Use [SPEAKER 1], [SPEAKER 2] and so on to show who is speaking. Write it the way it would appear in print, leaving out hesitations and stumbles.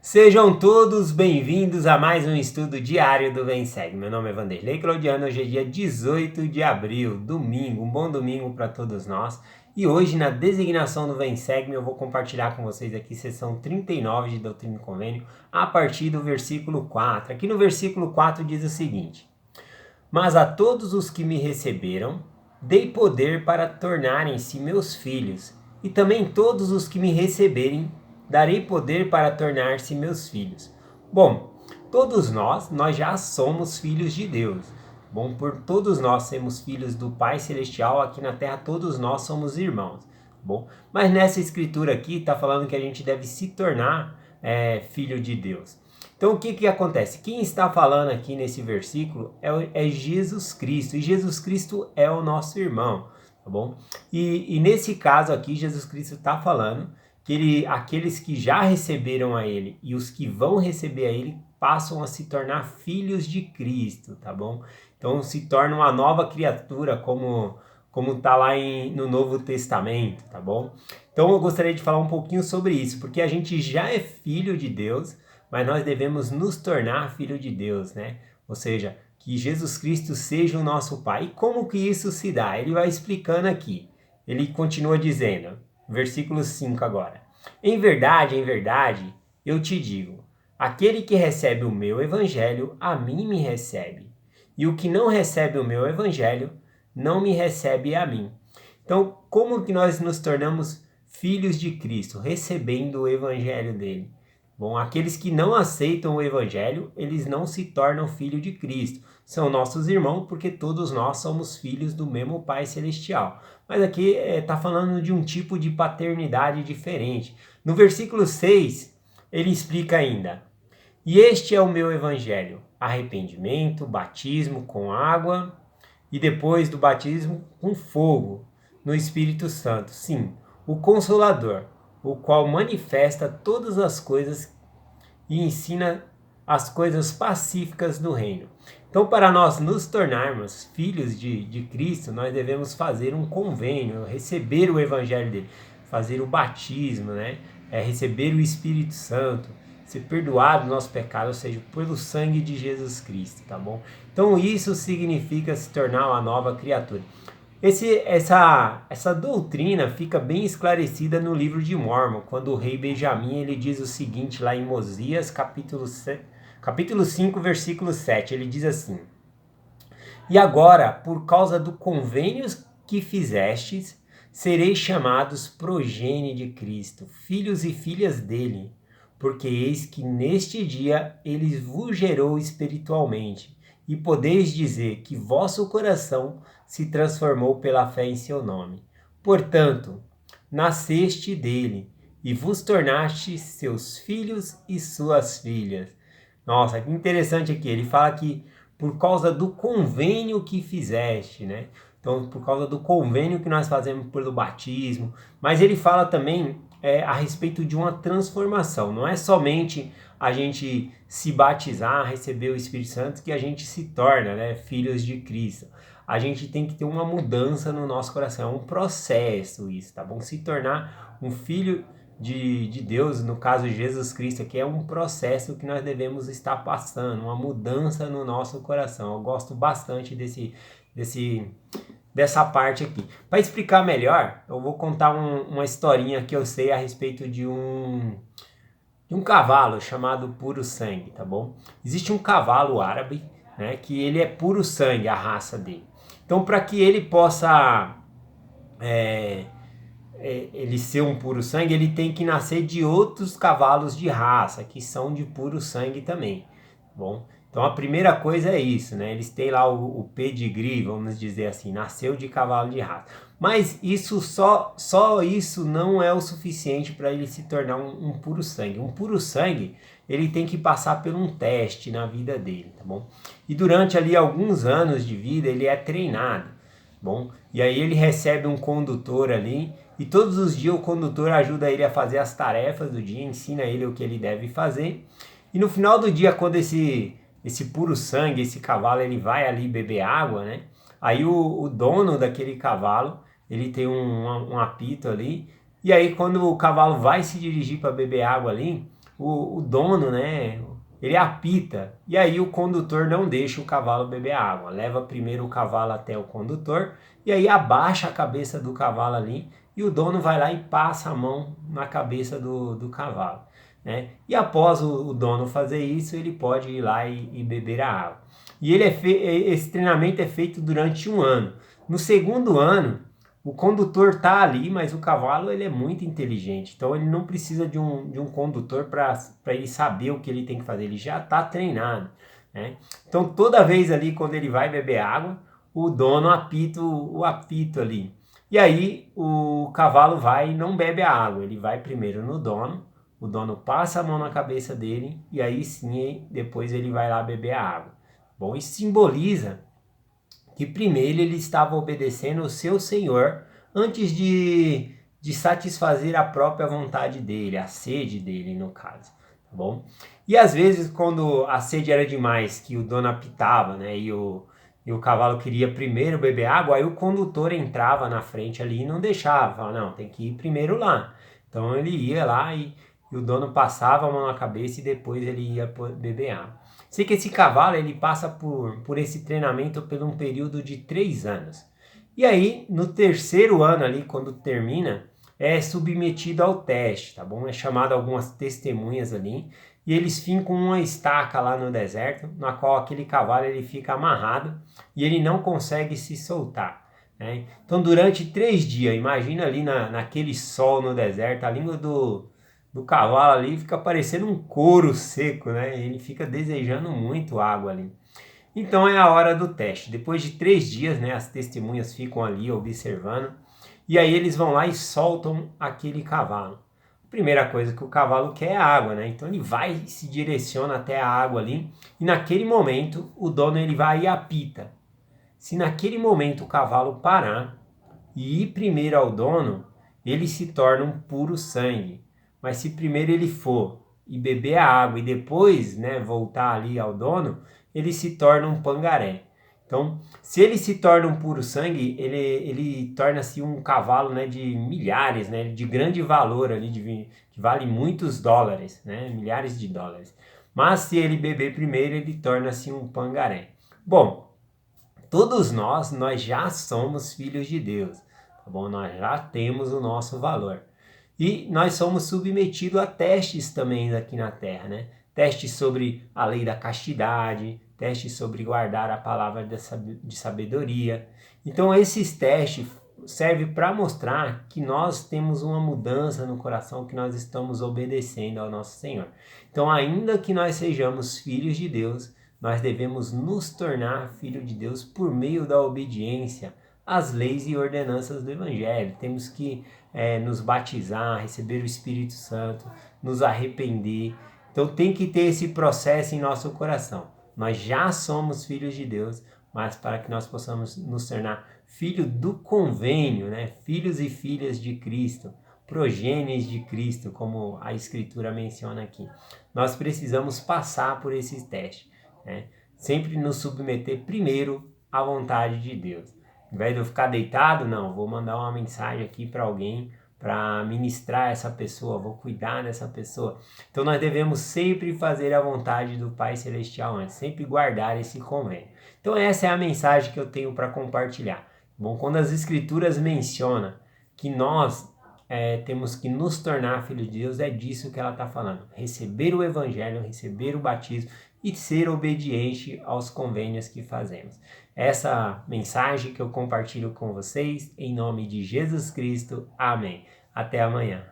[SPEAKER 1] Sejam todos bem-vindos a mais um estudo diário do Vem Segue. Meu nome é Vanderlei Claudiano, hoje é dia 18 de abril, domingo, um bom domingo para todos nós. E hoje, na designação do Vem Segue, eu vou compartilhar com vocês aqui sessão 39 de Doutrina e Convênio, a partir do versículo 4. Aqui no versículo 4 diz o seguinte: Mas a todos os que me receberam, dei poder para tornarem-se meus filhos, e também todos os que me receberem, darei poder para tornar-se meus filhos. Bom, todos nós já somos filhos de Deus. Bom, por todos nós sermos filhos do Pai Celestial, aqui na Terra todos nós somos irmãos. Bom, mas nessa escritura aqui está falando que a gente deve se tornar filho de Deus. Então o que acontece? Quem está falando aqui nesse versículo é Jesus Cristo, e Jesus Cristo é o nosso irmão, tá bom? E nesse caso aqui, Jesus Cristo está falando que aqueles que já receberam a Ele e os que vão receber a Ele passam a se tornar filhos de Cristo, tá bom? Então se torna uma nova criatura, como está lá no Novo Testamento, tá bom? Então eu gostaria de falar um pouquinho sobre isso, porque a gente já é filho de Deus, mas nós devemos nos tornar filho de Deus, né? Ou seja, que Jesus Cristo seja o nosso Pai. E como que isso se dá? Ele vai explicando aqui. Ele continua dizendo, versículo 5 agora: em verdade, eu te digo, aquele que recebe o meu evangelho, a mim me recebe. E o que não recebe o meu evangelho, não me recebe a mim. Então, como que nós nos tornamos filhos de Cristo? Recebendo o evangelho dele. Bom, aqueles que não aceitam o evangelho, eles não se tornam filhos de Cristo. São nossos irmãos, porque todos nós somos filhos do mesmo Pai Celestial. Mas aqui está falando de um tipo de paternidade diferente. No versículo 6, ele explica ainda: e este é o meu evangelho, arrependimento, batismo com água e depois do batismo com fogo no Espírito Santo. Sim, o Consolador, o qual manifesta todas as coisas e ensina as coisas pacíficas do reino. Então, para nós nos tornarmos filhos de Cristo, nós devemos fazer um convênio, receber o evangelho dele, fazer o batismo, né? Receber o Espírito Santo, ser perdoado do nosso pecado, ou seja, pelo sangue de Jesus Cristo, tá bom? Então, isso significa se tornar uma nova criatura. Essa doutrina fica bem esclarecida no livro de Mórmon, quando o rei Benjamim ele diz o seguinte lá em Mosias, capítulo 5, versículo 7, ele diz assim: e agora, por causa do convênio que fizestes, sereis chamados progenie de Cristo, filhos e filhas dele, porque eis que neste dia ele vos gerou espiritualmente, e podeis dizer que vosso coração se transformou pela fé em seu nome. Portanto, nasceste dele, e vos tornaste seus filhos e suas filhas. Nossa, que interessante aqui, ele fala que por causa do convênio que fizeste, né? Então, por causa do convênio que nós fazemos pelo batismo, mas ele fala também a respeito de uma transformação. Não é somente a gente se batizar, receber o Espírito Santo, que a gente se torna, né, filhos de Cristo. A gente tem que ter uma mudança no nosso coração, é um processo isso, tá bom? Se tornar um filho de Deus, no caso Jesus Cristo aqui, é um processo que nós devemos estar passando, uma mudança no nosso coração. Eu gosto bastante dessa parte aqui. Para explicar melhor, eu vou contar uma historinha que eu sei a respeito de um cavalo chamado Puro Sangue, tá bom? Existe um cavalo árabe, né, que ele é puro sangue, a raça dele. Então, para que ele possa ele ser um puro sangue, ele tem que nascer de outros cavalos de raça, que são de puro sangue também, tá bom? Então a primeira coisa é isso, né? Eles têm lá o pedigree, vamos dizer assim, nasceu de cavalo de raça. Mas isso só isso não é o suficiente para ele se tornar um puro sangue. Um puro sangue, ele tem que passar por um teste na vida dele, tá bom? E durante ali alguns anos de vida ele é treinado, bom? E aí ele recebe um condutor ali, e todos os dias o condutor ajuda ele a fazer as tarefas do dia, ensina ele o que ele deve fazer. E no final do dia, quando esse puro sangue, esse cavalo, ele vai ali beber água, né? Aí o dono daquele cavalo, ele tem um apito ali, e aí quando o cavalo vai se dirigir para beber água ali, o dono, né, ele apita, e aí o condutor não deixa o cavalo beber água, leva primeiro o cavalo até o condutor, e aí abaixa a cabeça do cavalo ali, e o dono vai lá e passa a mão na cabeça do cavalo, né? E após o dono fazer isso, ele pode ir lá e beber a água. E esse treinamento é feito durante 1 ano. No segundo ano, o condutor está ali, mas o cavalo ele é muito inteligente, então ele não precisa de um condutor para ele saber o que ele tem que fazer, ele já está treinado, né? Então toda vez ali quando ele vai beber água, o dono apita o apito ali. E aí o cavalo vai e não bebe a água, ele vai primeiro no dono, o dono passa a mão na cabeça dele e aí sim depois ele vai lá beber a água. Bom, isso simboliza que primeiro ele estava obedecendo o seu Senhor antes de satisfazer a própria vontade dele, a sede dele no caso, tá bom? E às vezes quando a sede era demais, que o dono apitava, né, e o cavalo queria primeiro beber água, aí o condutor entrava na frente ali e não deixava, falava, não, tem que ir primeiro lá. Então ele ia lá e o dono passava a mão na cabeça e depois ele ia beber água. Sei que esse cavalo ele passa por esse treinamento por um período de 3 anos. E aí, no terceiro ano ali, quando termina, é submetido ao teste, tá bom? É chamado algumas testemunhas ali e eles fincam uma estaca lá no deserto, na qual aquele cavalo ele fica amarrado e ele não consegue se soltar, né? Então, durante 3 dias, imagina ali naquele sol no deserto, a língua do cavalo ali fica parecendo um couro seco, né? Ele fica desejando muito água ali. Então é a hora do teste. Depois de 3 dias, né, as testemunhas ficam ali observando e aí eles vão lá e soltam aquele cavalo. Primeira coisa que o cavalo quer é água, né? Então ele vai e se direciona até a água ali e naquele momento o dono ele vai e apita. Se naquele momento o cavalo parar e ir primeiro ao dono, ele se torna um puro sangue. Mas se primeiro ele for e beber a água e depois, né, voltar ali ao dono, ele se torna um pangaré. Então, se ele se torna um puro sangue, ele torna-se um cavalo, né, de milhares, né, de grande valor ali, que vale muitos dólares, né, milhares de dólares. Mas se ele beber primeiro, ele torna-se um pangaré. Bom, todos nós já somos filhos de Deus, tá bom? Nós já temos o nosso valor. E nós somos submetidos a testes também aqui na Terra, né? Testes sobre a lei da castidade, testes sobre guardar a palavra de sabedoria. Então esses testes servem para mostrar que nós temos uma mudança no coração, que nós estamos obedecendo ao nosso Senhor. Então ainda que nós sejamos filhos de Deus, nós devemos nos tornar filho de Deus por meio da obediência às leis e ordenanças do Evangelho. Temos que nos batizar, receber o Espírito Santo, nos arrepender. Então tem que ter esse processo em nosso coração. Nós já somos filhos de Deus, mas para que nós possamos nos tornar filho do convênio, né? Filhos e filhas de Cristo, progênies de Cristo, como a Escritura menciona aqui. Nós precisamos passar por esses testes, né? Sempre nos submeter primeiro à vontade de Deus. Ao invés de eu ficar deitado, não, vou mandar uma mensagem aqui para alguém para ministrar essa pessoa, vou cuidar dessa pessoa. Então nós devemos sempre fazer a vontade do Pai Celestial antes, sempre guardar esse convênio. Então essa é a mensagem que eu tenho para compartilhar. Bom, quando as Escrituras mencionam que nós temos que nos tornar filhos de Deus, é disso que ela está falando. Receber o Evangelho, receber o batismo e ser obediente aos convênios que fazemos. Essa mensagem que eu compartilho com vocês, em nome de Jesus Cristo. Amém. Até amanhã.